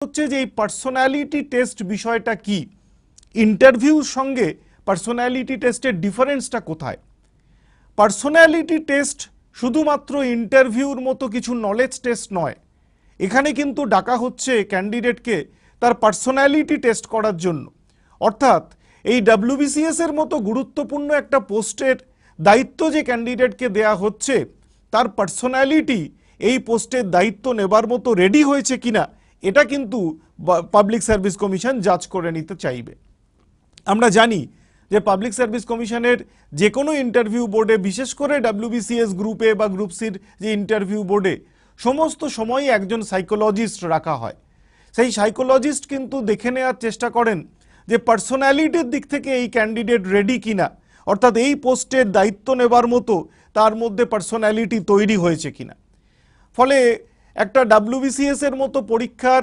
হচ্ছে যে এই পার্সোনালিটি টেস্ট বিষয়টা কি, ইন্টারভিউর সঙ্গে পার্সোনালিটি টেস্টের ডিফারেন্সটা কোথায়? পার্সোনালিটি টেস্ট শুধুমাত্র ইন্টারভিউর মতো কিছু নলেজ টেস্ট নয়, এখানে কিন্তু ডাকা হচ্ছে ক্যান্ডিডেটকে তার পার্সোনালিটি টেস্ট করার জন্য। অর্থাৎ এই ডাব্লিউবিসিএস এর মতো গুরুত্বপূর্ণ একটা পোস্টের দায়িত্ব যে ক্যান্ডিডেটকে দেয়া হচ্ছে, তার পার্সোনালিটি এই পোস্টের দায়িত্ব নেবার মতো রেডি হয়েছে কিনা, এটা কিন্তু পাবলিক সার্ভিস কমিশন জাজ করে নিতে চাইবে। আমরা জানি যে পাবলিক সার্ভিস কমিশনের যে কোনো ইন্টারভিউ বোর্ডে, বিশেষ করে ডাব্লিউবিসিএস গ্রুপে বা গ্রুপ সির যে ইন্টারভিউ বোর্ডে সমস্ত সময়ই একজন সাইকোলজিস্ট রাখা হয়। সেই সাইকোলজিস্ট কিন্তু দেখে নেওয়ার চেষ্টা করেন যে পার্সোনালিটির দিক থেকে এই ক্যান্ডিডেট রেডি কিনা, অর্থাৎ এই পোস্টের দায়িত্ব নেবার মতো তার মধ্যে পার্সোনালিটি তৈরি হয়েছে কিনা। ফলে একটা ডাব্লিউবিসিএস এর মতো পরীক্ষার